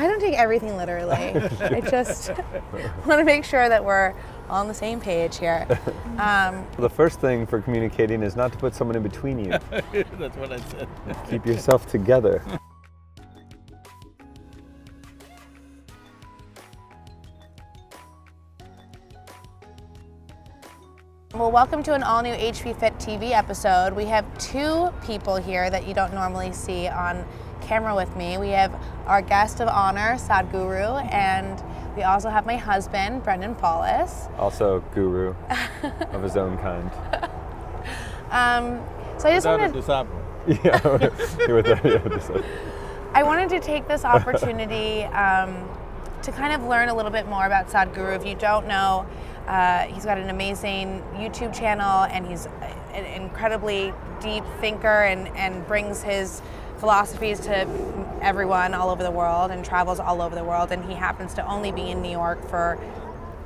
I don't take everything literally. I just want to make sure that we're on the same page here. The first thing for communicating is not to put someone in between you. That's what I said. Keep yourself together. Well, welcome to an all-new HP Fit TV episode. We have two people here that you don't normally see on camera with me. We have our guest of honor, Sadhguru, and we also have my husband, Brendan Paulus. Also guru of his own kind. So I just wanted I wanted to take this opportunity to kind of learn a little bit more about Sadhguru. If you don't know, he's got an amazing YouTube channel, and he's an incredibly deep thinker and brings his philosophies to everyone all over the world and travels all over the world. And he happens to only be in New York for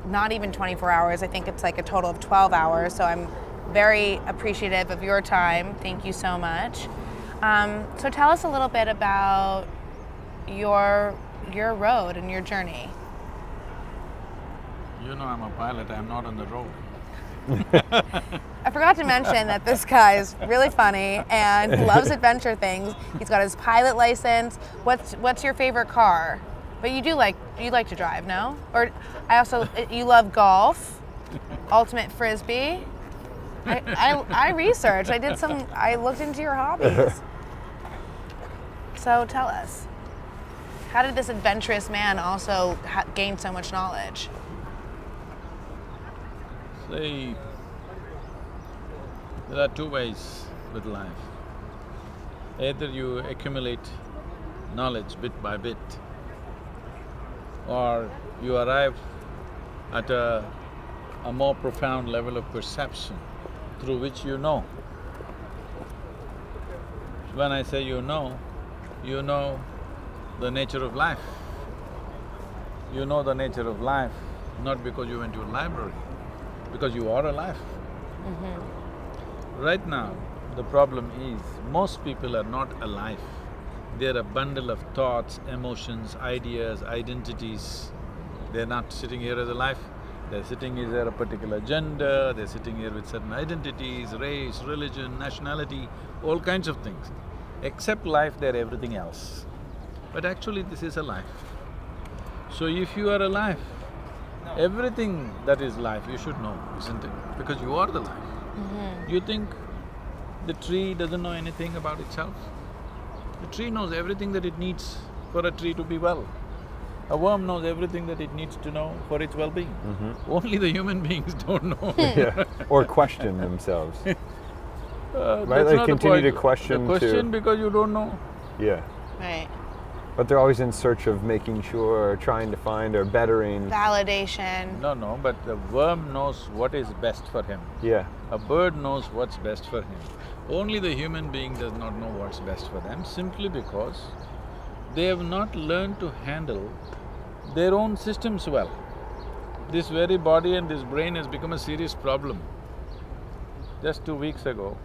not even 24 hours. I think it's like a total of 12 hours. So I'm very appreciative of your time. Thank you so much. So tell us a little bit about your road and your journey. You know I'm a pilot, I'm not on the road. I forgot to mention that this guy is really funny and loves adventure things. He's got his pilot license. What's your favorite car? But you like to drive, no? Or you love golf, ultimate frisbee. I researched. I looked into your hobbies. So tell us, how did this adventurous man also gain so much knowledge? See, there are two ways with life. Either you accumulate knowledge bit by bit, or you arrive at a more profound level of perception through which you know. When I say you know the nature of life. You know the nature of life not because you went to a library, because you are alive. Right now, the problem is, most people are not alive. They're a bundle of thoughts, emotions, ideas, identities. They're not sitting here as alive. They're sitting here a particular gender, they're sitting here with certain identities, race, religion, nationality, all kinds of things. Except life, they're everything else. But actually, this is a life. So if you are alive, everything that is life you should know, isn't it? Because you are the life. You think the tree doesn't know anything about itself? The tree knows everything that it needs for a tree to be well. A worm knows everything that it needs to know for its well-being. Only the human beings don't know. Yeah. Or question themselves. Right? They Like continue to question. The question because you don't know. Yeah. Right. But they're always in search of making sure, or trying to find, or bettering. Validation. No, but the worm knows what is best for him. Yeah. A bird knows what's best for him. Only the human being does not know what's best for them, simply because they have not learned to handle their own systems well. This very body and this brain has become a serious problem. Just 2 weeks ago,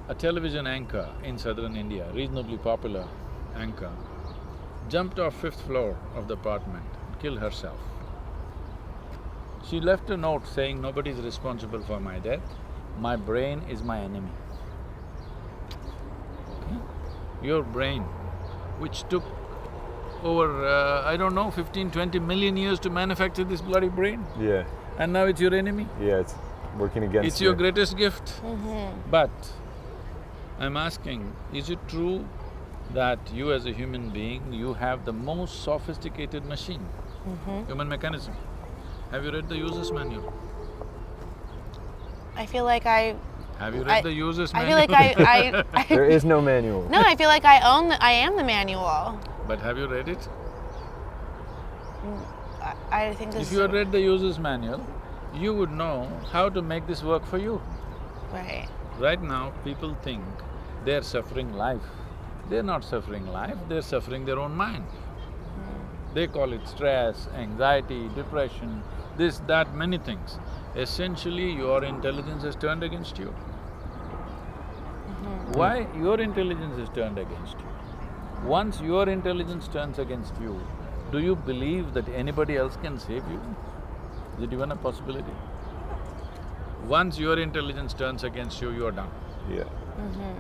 a television anchor in southern India, reasonably popular anchor, jumped off 5th floor of the apartment and killed herself. She left a note saying, "Nobody is responsible for my death, my brain is my enemy." Okay? Your brain, which took over, I don't know, 15–20 million years to manufacture this bloody brain. Yeah. And now it's your enemy. Yeah, it's working against you. It's your greatest gift. But I'm asking, is it true that you as a human being, you have the most sophisticated machine, human mechanism? Have you read the user's manual? I feel like I… Have you read the user's I manual? feel like I There is no manual. No, I feel like I am the manual. But have you read it? I think this If you had read the user's manual, you would know how to make this work for you. Right. Right now, people think they're suffering life. They're not suffering life, they're suffering their own mind. They call it stress, anxiety, depression, this, that, many things. Essentially, your intelligence has turned against you. Why your intelligence is turned against you? Once your intelligence turns against you, do you believe that anybody else can save you? Is it even a possibility? Once your intelligence turns against you, you are done. Yeah.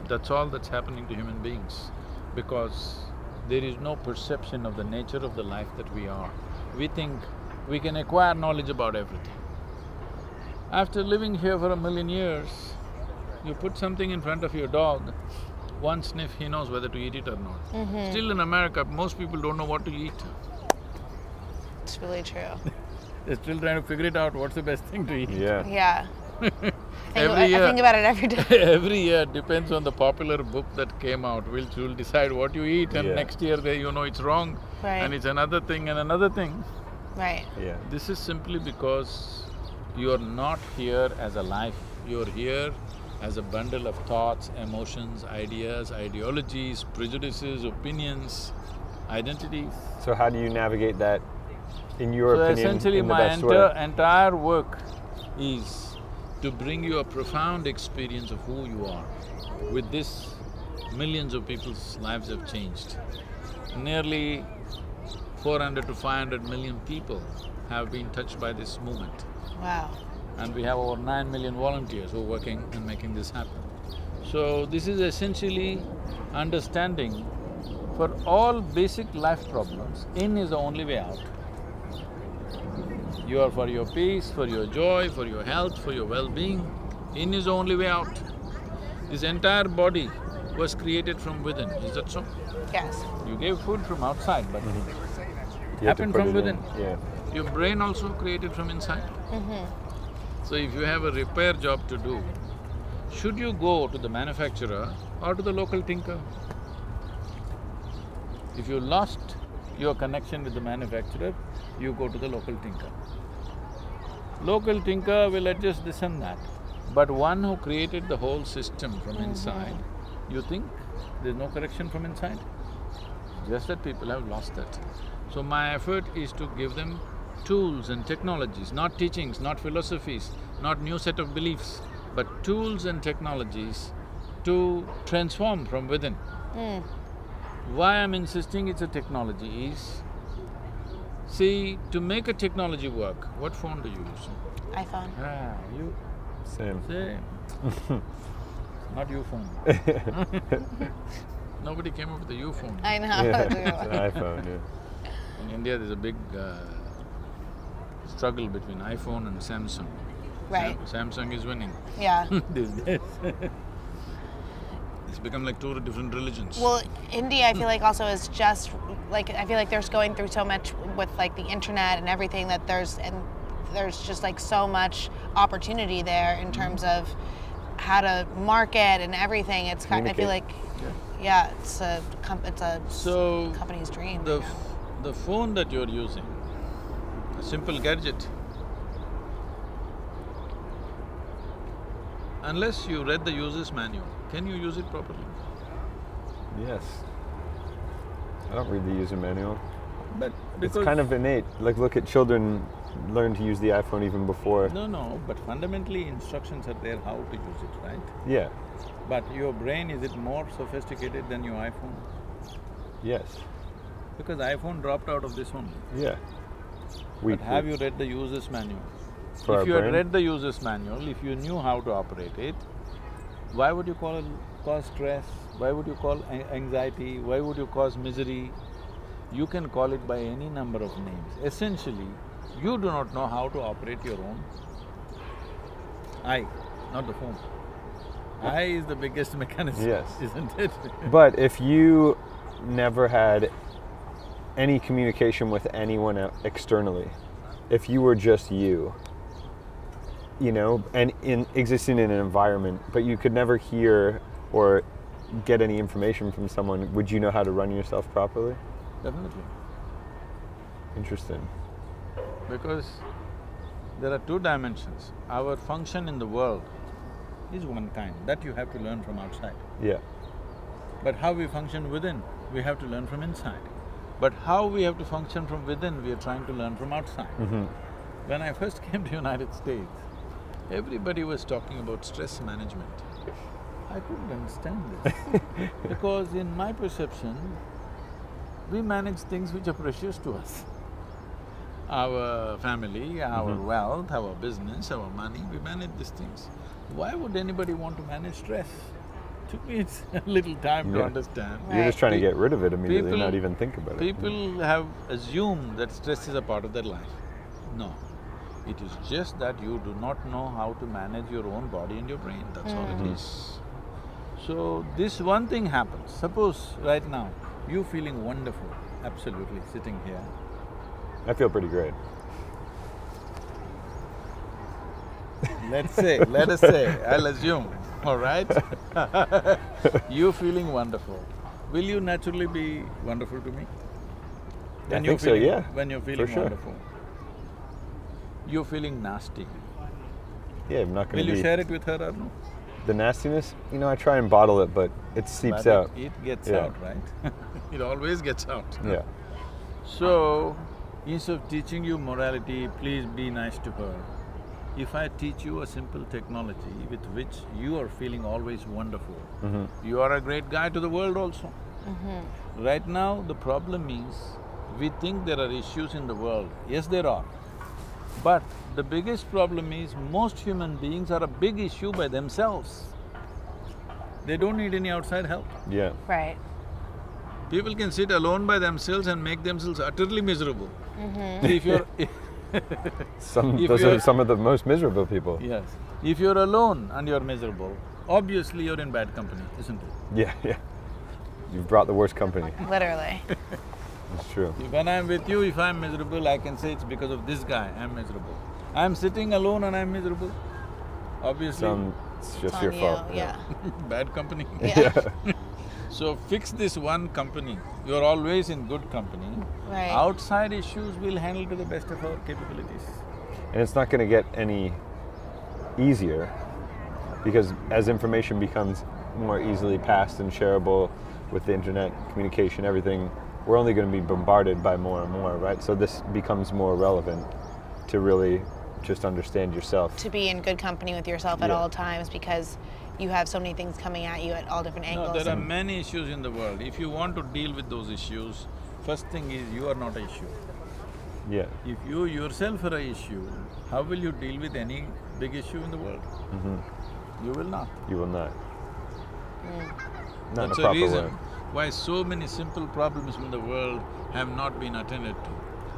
That's all that's happening to human beings, because there is no perception of the nature of the life that we are. We think we can acquire knowledge about everything. After living here for 1,000,000 years, you put something in front of your dog, one sniff, he knows whether to eat it or not. Still in America, most people don't know what to eat. It's really true. They're still trying to figure it out, what's the best thing to eat. Yeah. Yeah. Every I year… think about it every day. Every year depends on the popular book that came out, which will decide what you eat, and Yeah. next year you know it's wrong, Right. and it's another thing and another thing. Right. Yeah. This is simply because you're not here as a life, you're here as a bundle of thoughts, emotions, ideas, ideologies, prejudices, opinions, identities. So how do you navigate that, in your So opinion, essentially in the my best way? entire work is to bring you a profound experience of who you are. With this, millions of people's lives have changed. Nearly 400 to 500 million people have been touched by this movement. Wow. And we have over 9 million volunteers who are working and making this happen. So this is essentially understanding for all basic life problems, in is the only way out. You are for your peace, for your joy, for your health, for your well-being, in is the only way out. This entire body was created from within, is that so? Yes. You gave food from outside, but You have to happened put from it within. in. Yeah. Your brain also created from inside. So if you have a repair job to do, should you go to the manufacturer or to the local tinker? If you lost your connection with the manufacturer, you go to the local tinker. Local tinker will adjust this and that, but one who created the whole system from inside, you think there's no correction from inside? Just that people have lost that. So my effort is to give them tools and technologies, not teachings, not philosophies, not new set of beliefs, but tools and technologies to transform from within. Why I'm insisting it's a technology is, see, to make a technology work, what phone do you use? iPhone. Ah, you… Same. Same. Not you phone. Nobody came up with the U phone. I know. Yeah, That's a it's good an one. iPhone, yeah. In India, there's a big struggle between iPhone and Samsung. Right. Samsung is winning Yeah. these days. It's become like two different religions. Well, India, I feel like also is just like, I feel like they're going through so much with like the internet and everything that there's just like so much opportunity there in terms of how to market and everything. It's kind of, I feel like, yeah, it's a So, company's dream. the phone that you're using, a simple gadget, unless you read the user's manual, can you use it properly? Yes. I don't read the user manual. But It's because… kind of innate. Like, look at children learn to use the iPhone even before. No, but fundamentally instructions are there how to use it, right? Yeah. But your brain, is it more sophisticated than your iPhone? Yes. Because iPhone dropped out of this only. Yeah. But have you read the user's manual? For our If you had brain? read the user's manual, if you knew how to operate it, why would you cause stress? Why would you call anxiety? Why would you cause misery? You can call it by any number of names. Essentially, you do not know how to operate your own eye, not the phone. Eye is the biggest mechanism, Yes. isn't it? But if you never had any communication with anyone externally, if you were just you, and existing in an environment, but you could never hear or get any information from someone, would you know how to run yourself properly? Definitely. Interesting. Because there are two dimensions. Our function in the world is one kind, that you have to learn from outside. Yeah. But how we function within, we have to learn from inside. But how we have to function from within, we are trying to learn from outside. When I first came to United States, everybody was talking about stress management. I couldn't understand this because in my perception, we manage things which are precious to us. Our family, our wealth, our business, our money, we manage these things. Why would anybody want to manage stress? To me, it's a little time to understand. You're just trying to get rid of it immediately, People- not even think about it. People have assumed that stress is a part of their life. No. It is just that you do not know how to manage your own body and your brain, that's all it is. So, this one thing happens. Suppose right now, you feeling wonderful, absolutely, sitting here. I feel pretty great. Let us say, I'll assume, all right? You feeling wonderful. Will you naturally be wonderful to me? I think so, yeah. When you're feeling sure. wonderful. You're feeling nasty. Yeah, I'm not gonna Will be… you share it with her or no? The nastiness, you know, I try and bottle it, but it seeps But out. It gets Yeah. out, right? It always gets out. Yeah. So, instead of teaching you morality, please be nice to her. If I teach you a simple technology with which you are feeling always wonderful, you are a great guy to the world also. Right now, the problem is, we think there are issues in the world. Yes, there are. But the biggest problem is, most human beings are a big issue by themselves. They don't need any outside help. Yeah. Right. People can sit alone by themselves and make themselves utterly miserable. If you're… If Those you're- are some of the most miserable people. Yes. If you're alone and you're miserable, obviously you're in bad company, isn't it? Yeah, yeah. You've brought the worst company. Literally. It's true. When I'm with you, if I'm miserable, I can say it's because of this guy, I'm miserable. I'm sitting alone and I'm miserable, obviously It's just It's your on fault. you, yeah. bad company. Yeah. So fix this one company, you're always in good company. Right. Outside issues we'll handle to the best of our capabilities. And it's not gonna get any easier because as information becomes more easily passed and shareable with the internet, communication, everything, we're only gonna be bombarded by more and more, right? So this becomes more relevant to really just understand yourself. To be in good company with yourself at Yeah. all times because you have so many things coming at you at all different No, angles. there are many issues in the world. If you want to deal with those issues, first thing is you are not an issue. Yeah. If you yourself are an issue, how will you deal with any big issue in the world? You will not. You will not. Not That's in a a proper reason way. why so many simple problems in the world have not been attended to.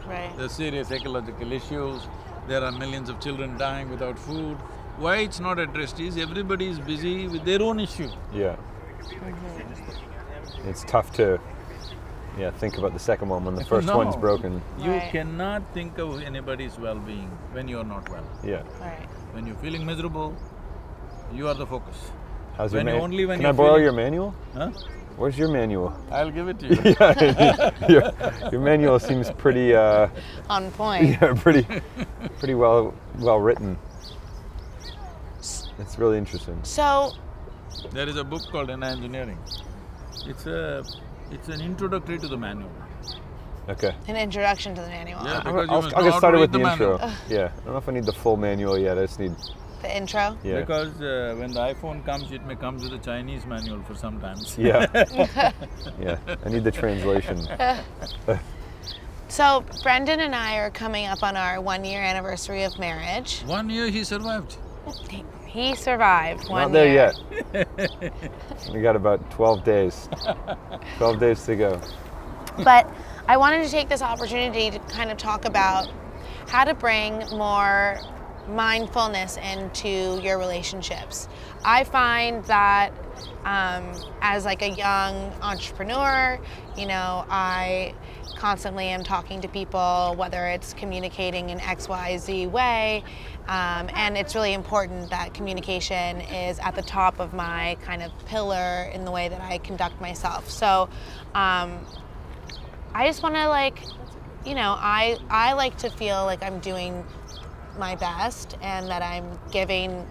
Right. There are serious ecological issues, there are millions of children dying without food. Why it's not addressed is everybody is busy with their own issue. Yeah. It's tough to, think about the second one when the first No. one's broken. You Right. cannot think of anybody's well-being when you're not well. Yeah. Right. When you're feeling miserable, you are the focus. How's When your you only when Can you're I borrow feeling- your manual? Huh? Where's your manual? I'll give it to you. your manual seems pretty, On point. pretty well written. It's really interesting. So, There is a book called Inner Engineering. It's an introductory to the manual. Okay. an introduction to the manual. Yeah, I'll, because you I'll must I'll know get how to started read with the the intro. manual. Yeah. I don't know if I need the full manual yet. I just need, The intro? yeah. Because when the iPhone comes, it may come with a Chinese manual for sometimes. Yeah. Yeah. I need the translation. So, Brendan and I are coming up on our 1-year anniversary of marriage. 1 year he survived. He survived 1 Not there year. yet. We got about 12 days. 12 days to go. But I wanted to take this opportunity to kind of talk about how to bring more mindfulness into your relationships. I find that as like a young entrepreneur, I constantly am talking to people, whether it's communicating in XYZ way, and it's really important that communication is at the top of my kind of pillar in the way that I conduct myself. So I just want to I like to feel like I'm doing my best and that I'm giving,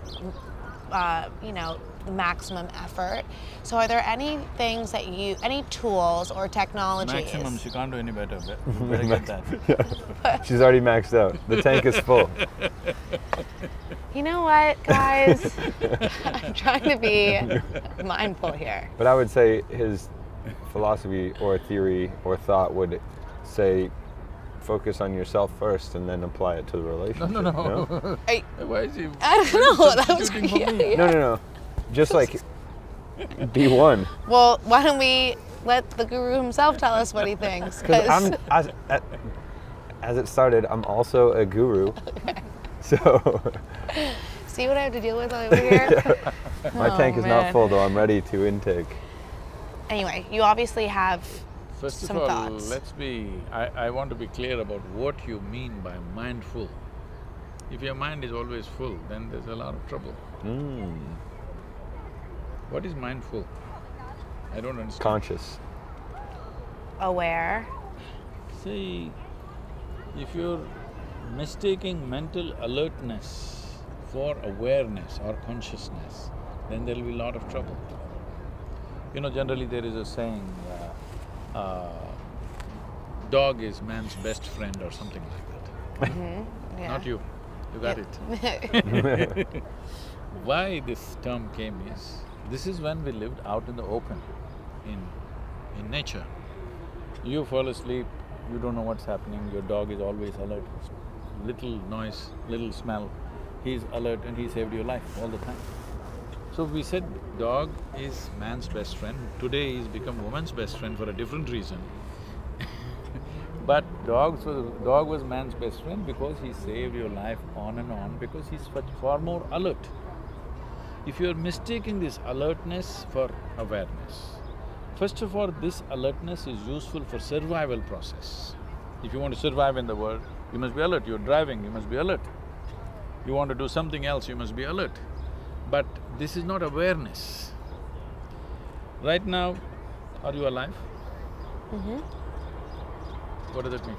the maximum effort. So are there any things that any tools or technologies? Maximum, she can't do any better. Better get that. Yeah. She's already maxed out. The tank is full. You know what, guys? I'm trying to be mindful here. But I would say philosophy or theory or thought would say focus on yourself first and then apply it to the relationship. No. Why is he? I don't know. That was substituting for me? yeah. No. Just like be one. Well, why don't we let the guru himself tell us what he thinks? Because as it started, I'm also a guru. Okay. So See what I have to deal with over here? my tank is not full though. I'm ready to intake. Anyway, you obviously have First some of all, thoughts. I want to be clear about what you mean by mindful. If your mind is always full, then there's a lot of trouble. What is mindful? I don't understand. Conscious. Aware. See, if you're mistaking mental alertness for awareness or consciousness, then there'll be a lot of trouble. You know, generally there is a saying, dog is man's best friend or something like that. Yeah. Not you, you got Yeah. it. Why this term came is, this is when we lived out in the open, in nature. You fall asleep, you don't know what's happening, your dog is always alert. Little noise, little smell, he's alert and he saved your life all the time. So we said dog is man's best friend. Today he's become woman's best friend for a different reason. But dog was man's best friend because he saved your life on and on, because he's far more alert. If you're mistaking this alertness for awareness, first of all, this alertness is useful for survival process. If you want to survive in the world, you must be alert. You're driving, you must be alert. You want to do something else, you must be alert. But this is not awareness. Right now, are you alive? What does it mean?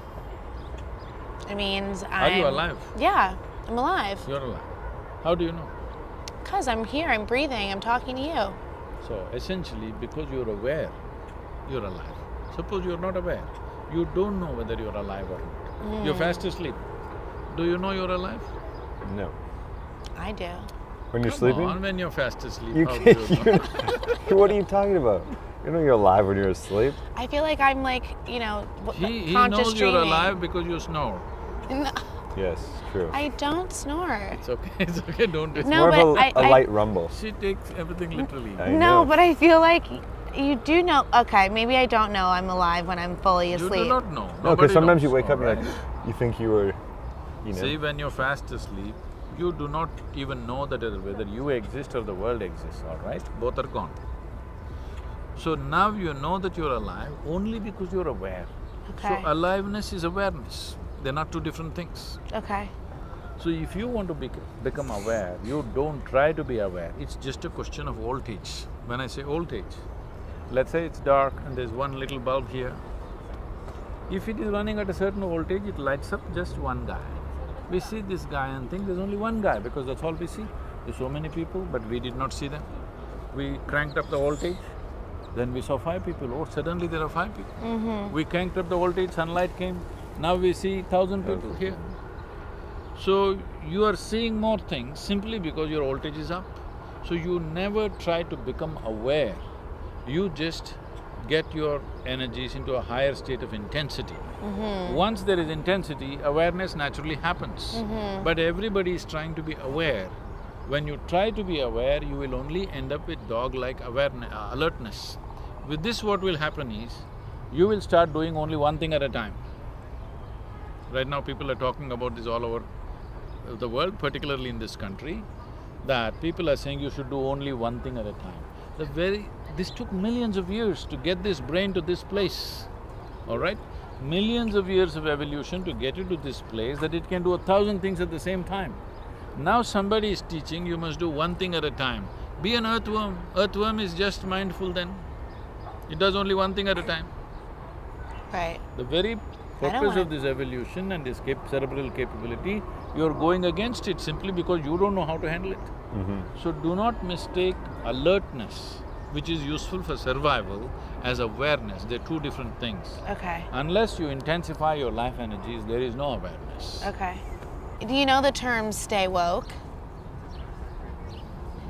It means Are you alive? Yeah, I'm alive. You're alive. How do you know? Because I'm here, I'm breathing, I'm talking to you. So essentially, because you're aware, you're alive. Suppose you're not aware, you don't know whether you're alive or not. You're fast asleep. Do you know you're alive? No. I do. When you're Come sleeping? on, when you're fast asleep, You how do can't, you know? what are you talking about? You know you're alive when you're asleep? I feel like I'm like, you know, He conscious knows dreaming. you're alive because you snore. No, Yes, true. I don't snore. It's okay, don't do it. No, More but of a light rumble. She takes everything literally. I No, know. but I feel like you do know. Okay, maybe I don't know I'm alive when I'm fully You asleep. do not know. No, Nobody because sometimes you knows, wake up and alright? you're like, you think you were, you know. See, when you're fast asleep, you do not even know that whether you exist or the world exists, all right? Both are gone. So now you know that you're alive only because you're aware. Okay. So aliveness is awareness, they're not two different things. Okay. So if you want to become aware, you don't try to be aware, it's just a question of voltage. When I say voltage, let's say it's dark and there's one little bulb here. If it is running at a certain voltage, it lights up just one guy. We see this guy and think there's only one guy because that's all we see. There's so many people, but we did not see them. We cranked up the voltage, then we saw 5 people, oh, suddenly there are 5 people. We cranked up the voltage, sunlight came, now we see 1,000 people here. So, you are seeing more things simply because your voltage is up. So, you never try to become aware, you just get your energies into a higher state of intensity. Once there is intensity, awareness naturally happens. But everybody is trying to be aware. When you try to be aware, you will only end up with dog-like alertness. With this, what will happen is, you will start doing only one thing at a time. Right now, people are talking about this all over the world, particularly in this country, that people are saying you should do only one thing at a time. This took millions of years to get this brain to this place, all right? Millions of years of evolution to get it to this place that it can do 1,000 things at the same time. Now somebody is teaching you must do one thing at a time. Be an earthworm. Earthworm is just mindful then. It does only one thing at a time. Right. The very I don't purpose wanna- of this evolution and this cerebral capability, you're going against it simply because you don't know how to handle it. So do not mistake alertness, which is useful for survival, as awareness. They're two different things. Okay. Unless you intensify your life energies, there is no awareness. Okay. Do you know the term stay woke?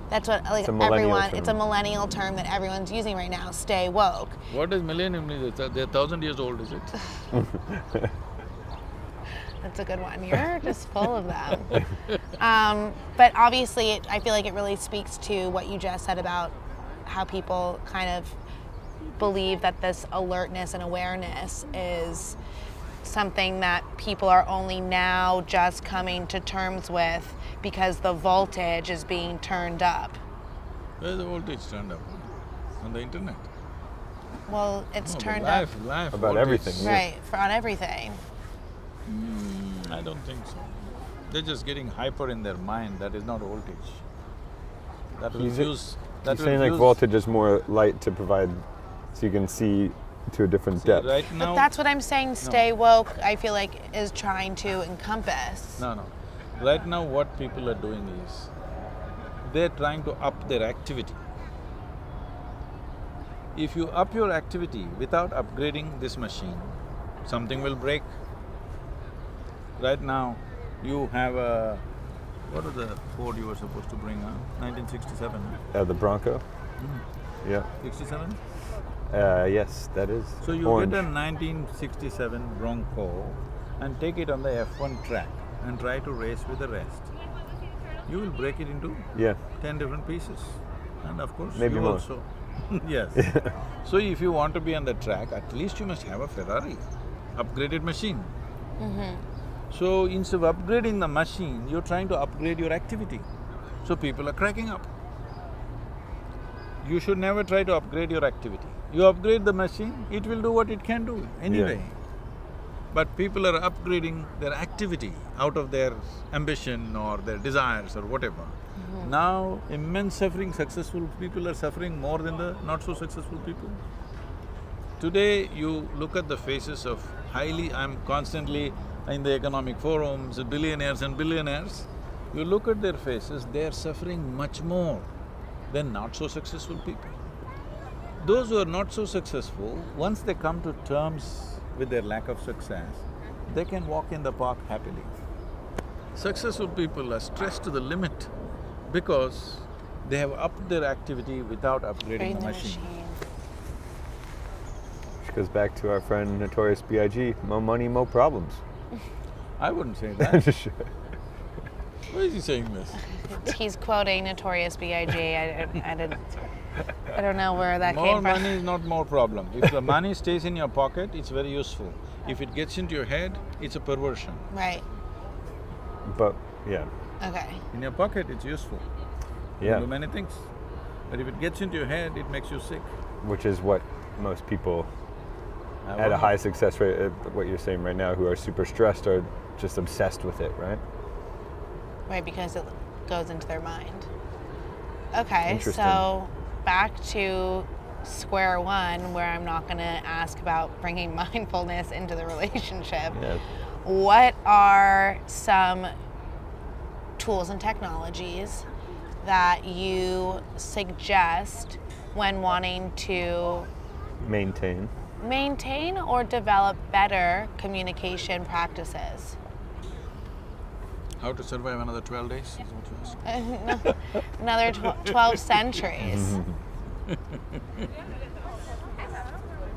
That's what, like, It's a millennial everyone, it's a term. millennial term that everyone's using right now, stay woke. What does millennium mean? They're 1,000 years old, is it? That's a good one. You're just full of them. But obviously, I feel like it really speaks to what you just said about how people kind of believe that this alertness and awareness is something that people are only now just coming to terms with because the voltage is being turned up. Where's the voltage turned up? On the internet. Well, it's No, turned life, up. life, About voltage. everything, yeah. Right, on everything. I don't think so. They're just getting hyper in their mind, that is not voltage. That will He's- fuse… You're saying like voltage is more light to provide, so you can see to a different depth. Right But now… that's what I'm saying, stay woke, I feel like is trying to encompass. No. Right now what people are doing is, they're trying to up their activity. If you up your activity without upgrading this machine, something will break. Right now, you have a… What was the Ford you were supposed to bring, huh? 1967, huh? The Bronco? Yeah. 67? Yes, that is So you orange. get a 1967 Bronco and take it on the F1 track and try to race with the rest. You will break it into Yeah. 10 different pieces. And of course, Maybe you more. also. Yes. So if you want to be on the track, at least you must have a Ferrari, upgraded machine. So instead of upgrading the machine, you're trying to upgrade your activity. So people are cracking up. You should never try to upgrade your activity. You upgrade the machine, it will do what it can do anyway. But people are upgrading their activity out of their ambition or their desires or whatever. Now, immense suffering, successful people are suffering more than the not-so-successful people. Today, you look at the faces of I'm constantly in the economic forums, billionaires and billionaires, you look at their faces, they're suffering much more than not-so-successful people. Those who are not so successful, once they come to terms with their lack of success, they can walk in the park happily. Successful people are stressed to the limit because they have upped their activity without upgrading the machine. Which goes back to our friend Notorious B.I.G., more money, more problems. I wouldn't say that. Just- Why is he saying this? He's quoting Notorious B.I.G. I don't know where that More came from. money is not more problem. If the money stays in your pocket, it's very useful. If it gets into your head, it's a perversion. Right, But, yeah. okay. In your pocket, it's useful. You Yeah. can do many things. But if it gets into your head, it makes you sick. Which is what most people at a high success rate, what you're saying right now, who are super stressed are just obsessed with it, right? Right, because it goes into their mind. Okay, Interesting. so back to square one, where I'm not going to ask about bringing mindfulness into the relationship. Yeah. What are some tools and technologies that you suggest when wanting to maintain or develop better communication practices? How to survive another 12 days is what you ask. Another 12 centuries.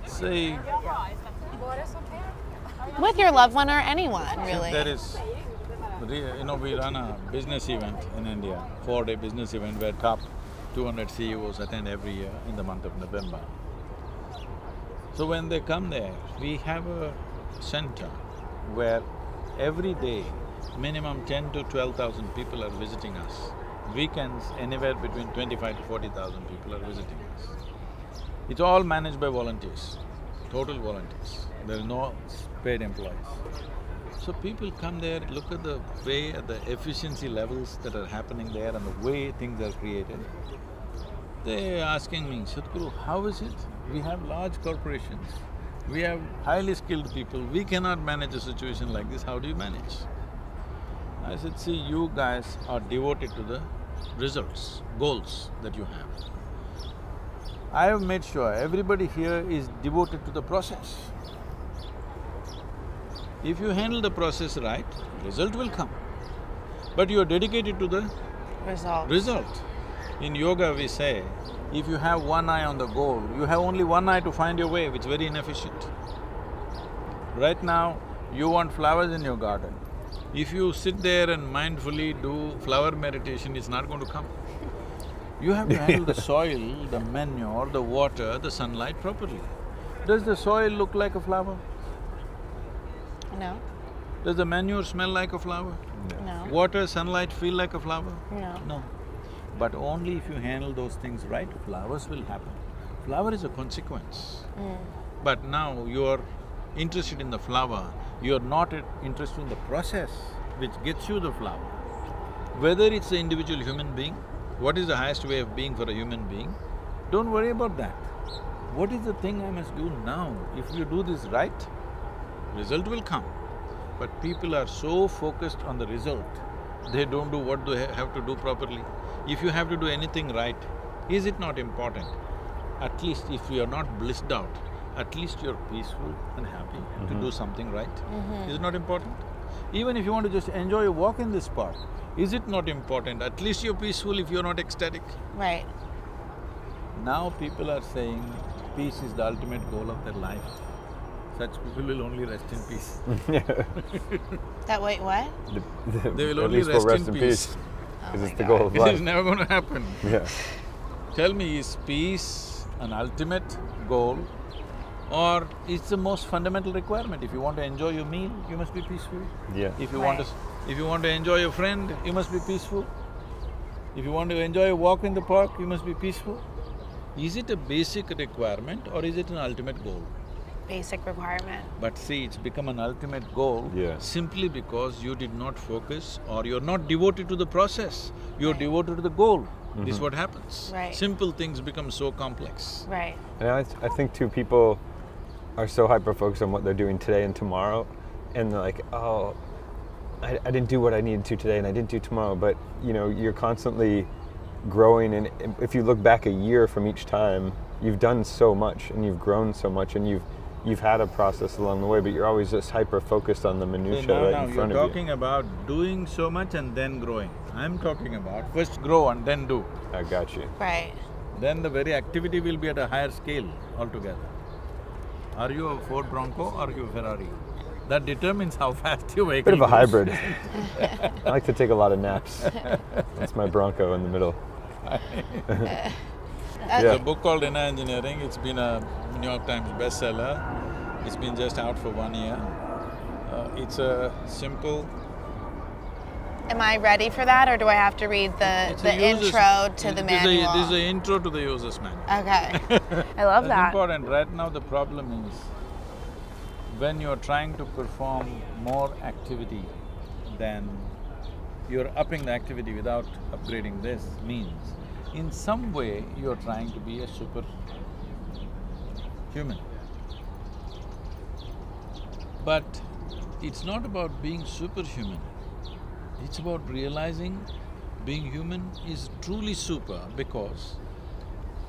See, With your loved one or anyone, really. there is… You know, we run a business event in India, 4-day business event where top 200 CEOs attend every year in the month of November. So when they come there, we have a center where every day minimum 10 to 12,000 people are visiting us. Weekends, anywhere between 25 to 40,000 people are visiting us. It's all managed by volunteers, total volunteers. There are no paid employees. So people come there, look at the way, at the efficiency levels that are happening there and the way things are created. They're asking me, Sadhguru, how is it? We have large corporations, we have highly skilled people, we cannot manage a situation like this, how do you manage? I said, see, you guys are devoted to the results, goals that you have. I have made sure everybody here is devoted to the process. If you handle the process right, result will come. But you are dedicated to the Result. result. In yoga we say, if you have one eye on the goal, you have only one eye to find your way, which is very inefficient. Right now, you want flowers in your garden. If you sit there and mindfully do flower meditation, it's not going to come. You have to handle the soil, the manure, the water, the sunlight properly. Does the soil look like a flower? No. Does the manure smell like a flower? No. Water, sunlight feel like a flower? No. No. But only if you handle those things right, flowers will happen. Flower is a consequence. But now you're interested in the flower, you're not interested in the process which gets you the flower. Whether it's the individual human being, what is the highest way of being for a human being, don't worry about that. What is the thing I must do now? If you do this right, result will come. But people are so focused on the result, they don't do what they have to do properly. If you have to do anything right, is it not important? At least if you are not blissed out, at least you're peaceful and happy to do something right. Is it not important? Even if you want to just enjoy a walk in this park, is it not important? At least you're peaceful if you're not ecstatic. Right. Now people are saying peace is the ultimate goal of their life. Such people will only rest in peace. That wait, what? They will At only least we'll rest in peace. Because my it's the God. goal of This life. is never going to happen. Yeah. Tell me, is peace an ultimate goal or it's the most fundamental requirement? If you want to enjoy your meal, you must be peaceful. Yeah. If you Right. if you want to enjoy your friend, you must be peaceful. If you want to enjoy a walk in the park, you must be peaceful. Is it a basic requirement or is it an ultimate goal? Basic requirement. But see, it's become an ultimate goal Yeah. simply because you did not focus or you're not devoted to the process, you're devoted to the goal. This is what happens. Right. Simple things become so complex. Right. And I think too, people are so hyper-focused on what they're doing today and tomorrow, and they're like, oh, I didn't do what I needed to today and I didn't do tomorrow, but you know, you're constantly growing, and if you look back a year from each time, you've done so much and you've grown so much and you've had a process along the way, but you're always just hyper-focused on the minutiae right in front you're of talking about doing so much and then growing. I'm talking about first grow and then do. you. I got you. Right. Then the very activity will be at a higher scale altogether. Are you a Ford Bronco or are you a Ferrari? That determines how fast your vehicle Bit of a goes. hybrid. I like to take a lot of naps. That's my Bronco in the middle. There's Yeah. a book called Inner Engineering, it's been a New York Times bestseller. It's been just out for 1 year. It's a simple… Am I ready for that, or do I have to read it's the a user's- intro to the manual? This is the intro to the user's manual. Okay. I love That's that. important. Right now the problem is, when you're trying to perform more activity than… you're upping the activity without upgrading this means, in some way you're trying to be a super human. But it's not about being superhuman, it's about realizing being human is truly super, because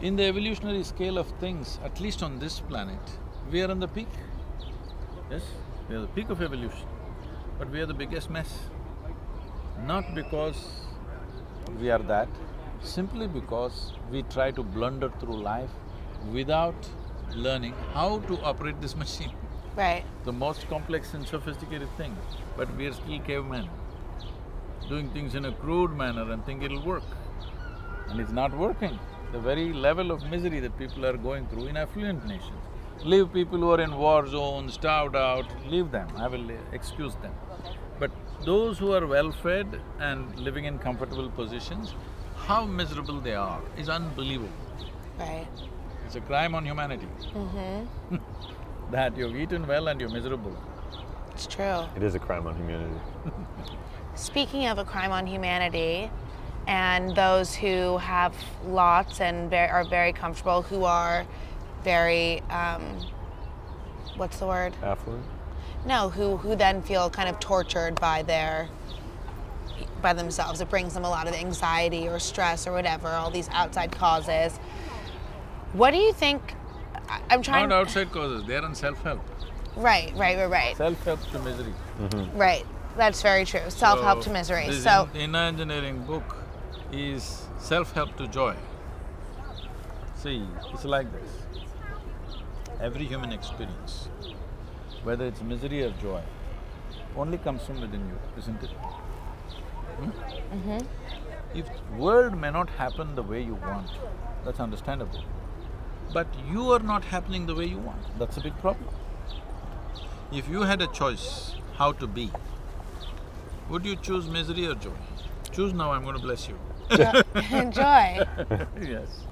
in the evolutionary scale of things, at least on this planet, we are on the peak. Yes, we are the peak of evolution, but we are the biggest mess. Not because we are that, simply because we try to blunder through life without learning how to operate this machine. Right. The most complex and sophisticated thing, but we are still cavemen, doing things in a crude manner and think it'll work. And it's not working. The very level of misery that people are going through in affluent nations. Leave people who are in war zones, starved out, leave them, I will excuse them. But those who are well-fed and living in comfortable positions, how miserable they are is unbelievable. Right. It's a crime on humanity. That you've eaten well and you're miserable. It's true. It is a crime on humanity. Speaking of a crime on humanity, and those who have lots and are very comfortable, who are very, what's the word? Affluent? No, who then feel kind of tortured by themselves. It brings them a lot of anxiety or stress or whatever, all these outside causes. What do you think? I'm trying… Not outside causes, they're on self-help. Right. Self-help to misery. Right. That's very true. Self-help to misery. This So, inner engineering book is Self-help to joy. See, it's like this. Every human experience, whether it's misery or joy, only comes from within you, isn't it? If world may not happen the way you want, that's understandable. But you are not happening the way you want, that's a big problem. If you had a choice how to be, would you choose misery or joy? Choose now, I'm going to bless you. Joy. Yes.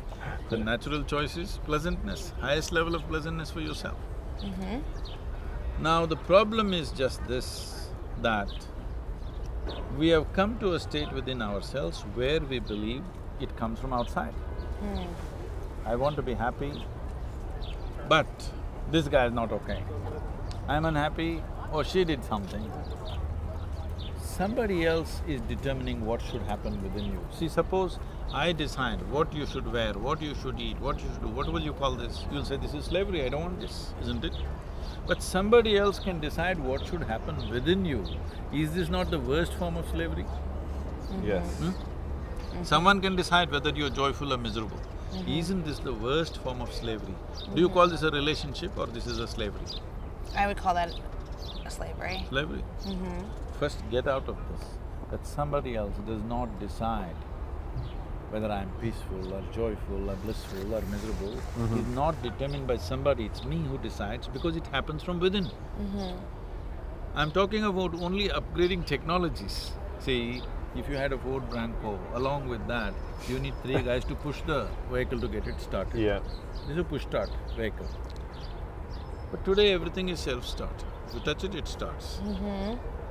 The natural choice is pleasantness, highest level of pleasantness for yourself. Now the problem is just this, that we have come to a state within ourselves where we believe it comes from outside. I want to be happy, but this guy is not okay. I'm unhappy, or she did something. Somebody else is determining what should happen within you. See, suppose I decide what you should wear, what you should eat, what you should do, what will you call this? You'll say, this is slavery, I don't want this, isn't it? But somebody else can decide what should happen within you. Is this not the worst form of slavery? Yes. Someone can decide whether you're joyful or miserable. Isn't this the worst form of slavery? Do you call this a relationship or this is a slavery? I would call that a slavery. Slavery? First get out of this, that somebody else does not decide whether I'm peaceful or joyful or blissful or miserable. Is not determined by somebody, it's me who decides because it happens from within. I'm talking about only upgrading technologies. See, if you had a Ford Bronco, along with that, you need 3 guys to push the vehicle to get it started. Yeah. This is a push-start vehicle. But today everything is self-start. If you touch it, it starts.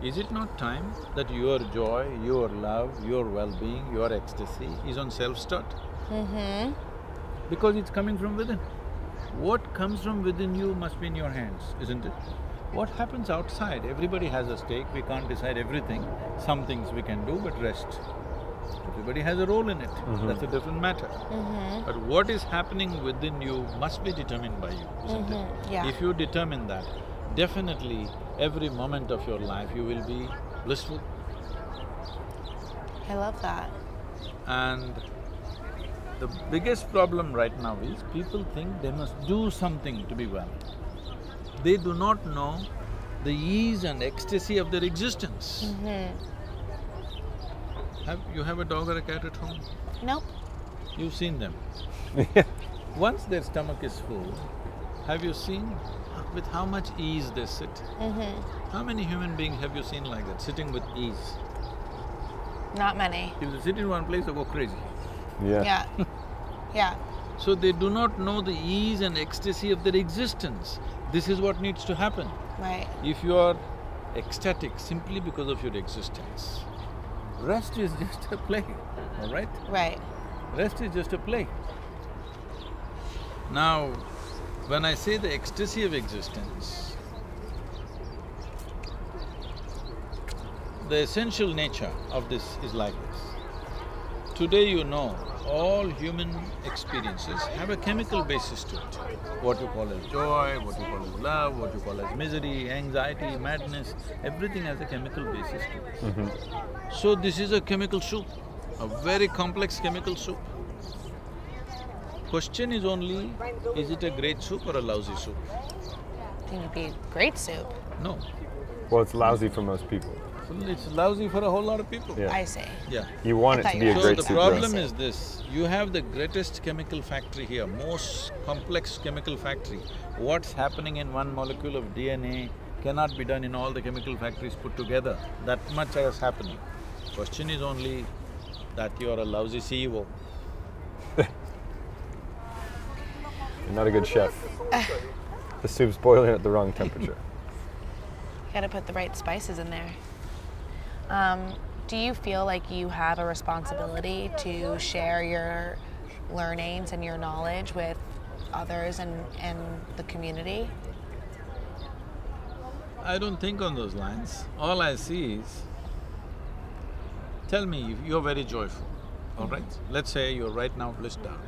Is it not time that your joy, your love, your well-being, your ecstasy is on self-start? Because it's coming from within. What comes from within you must be in your hands, isn't it? What happens outside, everybody has a stake, we can't decide everything. Some things we can do, but rest. Everybody has a role in it, that's a different matter. But what is happening within you must be determined by you, isn't it? Yeah. If you determine that, definitely every moment of your life you will be blissful. I love that. And the biggest problem right now is people think they must do something to be well. They do not know the ease and ecstasy of their existence. You have a dog or a cat at home? Nope. You've seen them. Once their stomach is full, have you seen with how much ease they sit? How many human beings have you seen like that, sitting with ease? Not many. If they sit in one place, they go crazy. Yeah. Yeah. So they do not know the ease and ecstasy of their existence. This is what needs to happen. Right. If you are ecstatic simply because of your existence, rest is just a play, all right? Right. Rest is just a play. Now, when I say the ecstasy of existence, the essential nature of this is like this. Today you know, all human experiences have a chemical basis to it. What you call as joy, what you call as love, what you call as misery, anxiety, madness, everything has a chemical basis to it. So this is a chemical soup, a very complex chemical soup. Question is only, is it a great soup or a lousy soup? I think it'd be great soup. No. Well, it's lousy for most people. It's lousy for a whole lot of people. Yeah. I see. Yeah. You want it I to thought be you a were great So soup. the though. problem is this, you have the greatest chemical factory here, most complex chemical factory. What's happening in one molecule of DNA cannot be done in all the chemical factories put together. That much is happening. Question is only that you are a lousy CEO. You're not a good chef. The soup's boiling at the wrong temperature. You gotta put the right spices in there. Do you feel like you have a responsibility to share your learnings and your knowledge with others and the community? I don't think on those lines. All I see is, tell me, if you're very joyful, all right? Let's say you're right now blissed out.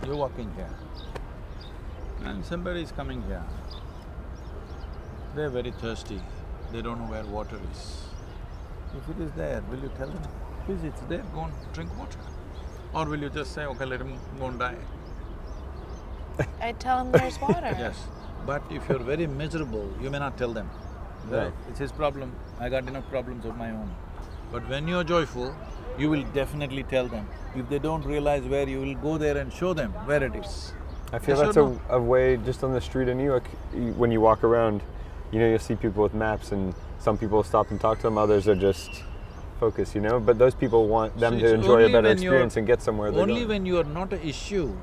You're walking here, and somebody is coming here. They're very thirsty, they don't know where water is. If it is there, will you tell them, please, it's there, go and drink water? Or will you just say, okay, let him go and die? I tell him there's water. Yes. But if you're very miserable, you may not tell them. Right. It's his problem, I got enough problems of my own. But when you're joyful, you will definitely tell them. If they don't realize where, you will go there and show them where it is. I feel Yes that's or no? a way, just on the street in New York, when you walk around, you know, you'll see people with maps and some people stop and talk to them, others are just focused, you know? But those people want them So to it's enjoy a only better when you're- experience and get somewhere they're Only going. when you are not an issue,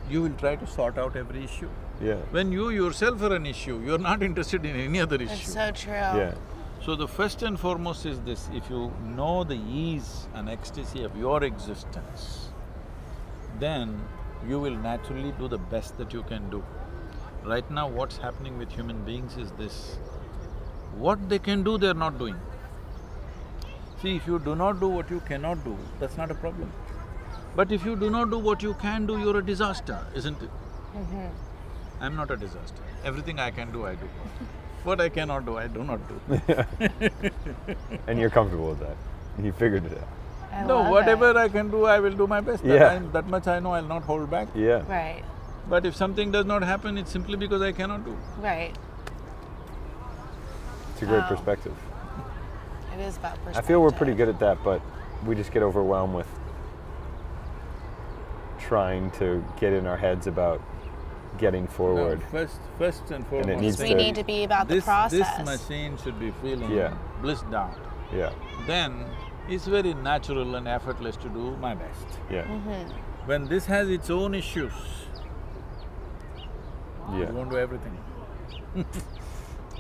you will try to sort out every issue. Yeah. When you yourself are an issue, you're not interested in any other issue. That's so true. Yeah. So the first and foremost is this, if you know the ease and ecstasy of your existence, then you will naturally do the best that you can do. Right now what's happening with human beings is this, what they can do, they're not doing. See, if you do not do what you cannot do, that's not a problem. But if you do not do what you can do, you're a disaster, isn't it? I'm not a disaster. Everything I can do, I do. What I cannot do, I do not do. And you're comfortable with that. You figured it out. I No, love whatever it. I can do, I will do my best. Yeah. That much I know, I'll not hold back. Yeah. Right, But if something does not happen, it's simply because I cannot do. right. It's a great Wow. perspective. It is about perspective. I feel we're pretty good at that, but we just get overwhelmed with trying to get in our heads about getting forward. No, first and foremost, needs We to- need to be about the this process. machine should be feeling Yeah. blissed out. Yeah. Then it's very natural and effortless to do my best. Yeah. When this has its own issues, Yeah. you won't do everything.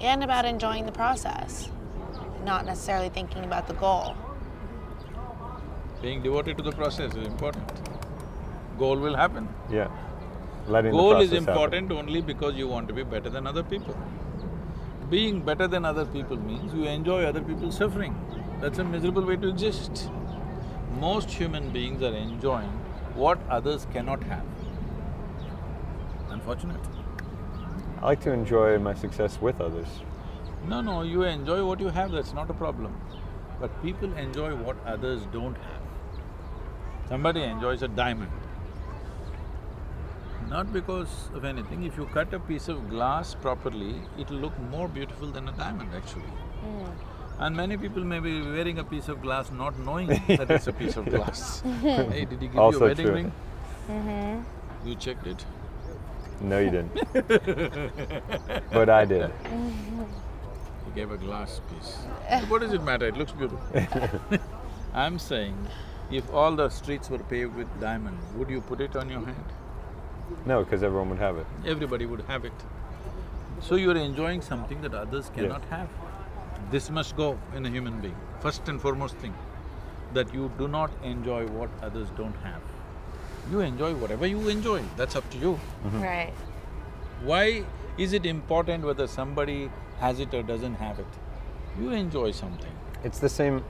And about enjoying the process, not necessarily thinking about the goal. Being devoted to the process is important. Goal will happen. Yeah. Letting Goal the is process important only because you want to be better than other people. Being better than other people means you enjoy other people's suffering. That's a miserable way to exist. Most human beings are enjoying what others cannot have. Unfortunate. happen. I like to enjoy my success with others. No, you enjoy what you have, that's not a problem. But people enjoy what others don't have. Somebody enjoys a diamond. Not because of anything, if you cut a piece of glass properly, it'll look more beautiful than a diamond actually. And many people may be wearing a piece of glass not knowing that it's a piece of glass. Hey, did he give you Also a wedding true. ring? You checked it? No, you didn't. But I did. He gave a glass piece. What does it matter? It looks beautiful. I'm saying, if all the streets were paved with diamond, would you put it on your hand? No, because everyone would have it. Everybody would have it. So you're enjoying something that others cannot have. This must go in a human being. First and foremost thing, that you do not enjoy what others don't have. You enjoy whatever you enjoy, that's up to you. Right. Why is it important whether somebody has it or doesn't have it? You enjoy something. It's the same,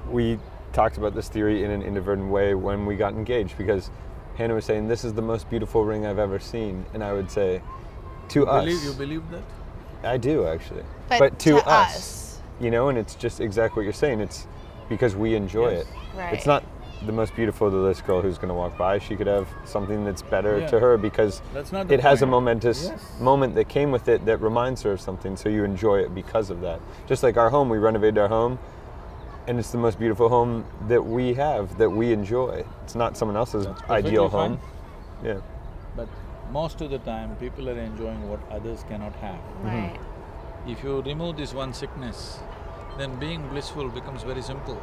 we talked about this theory in an inadvertent way when we got engaged, because Hannah was saying, this is the most beautiful ring I've ever seen, and I would say, to us… You believe that? I do, actually. But to to us, us. you know, and it's just exactly what you're saying, it's because we enjoy Yes. it. Right. It's not the most beautiful to this girl who's gonna walk by, she could have something that's better Yeah. to her because That's not the it has a point. momentous Yes. moment that came with it that reminds her of something, so you enjoy it because of that. Just like our home, we renovated our home, and it's the most beautiful home that we have, that we enjoy. It's not someone else's That's perfectly ideal fine. home. Yeah. But most of the time, people are enjoying what others cannot have. Right. If you remove this one sickness, then being blissful becomes very simple.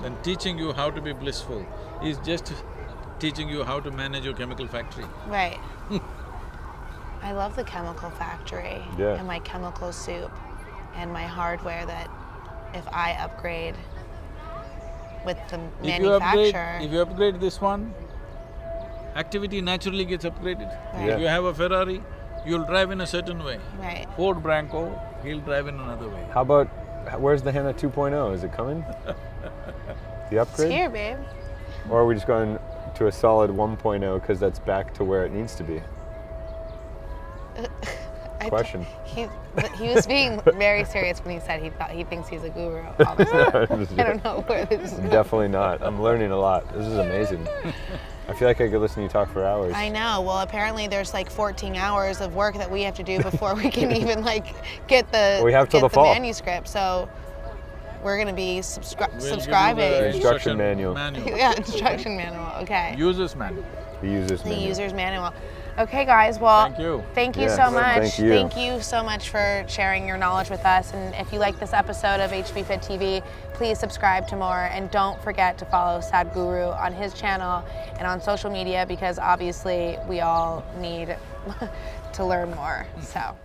Then teaching you how to be blissful is just teaching you how to manage your chemical factory. Right. I love the chemical factory Yeah. and my chemical soup and my hardware that if I upgrade with the manufacturer… If you upgrade this one, activity naturally gets upgraded. Right. If you have a Ferrari, you'll drive in a certain way. Right. Ford Bronco, he'll drive in another way. How about, where's the Hannah 2.0? Is it coming? The It's upgrade? here, babe. Or are we just going to a solid 1.0 because that's back to where it needs to be? question. He was being very serious when he said he thinks he's a guru all the time. I don't know where this is. I'm definitely not. I'm learning a lot. This is amazing. I feel like I could listen to you talk for hours. I know. Well, apparently there's like 14 hours of work that we have to do before we can even like get the manuscript. So we're going to be subscribing. Instruction manual. Yeah, instruction manual. Okay. User's manual. The user's manual. Okay, guys. Well, thank you so much. Thank you. Thank you so much for sharing your knowledge with us. And if you like this episode of HB Fit TV, please subscribe to more. And don't forget to follow Sadhguru on his channel and on social media, because obviously we all need to learn more. So.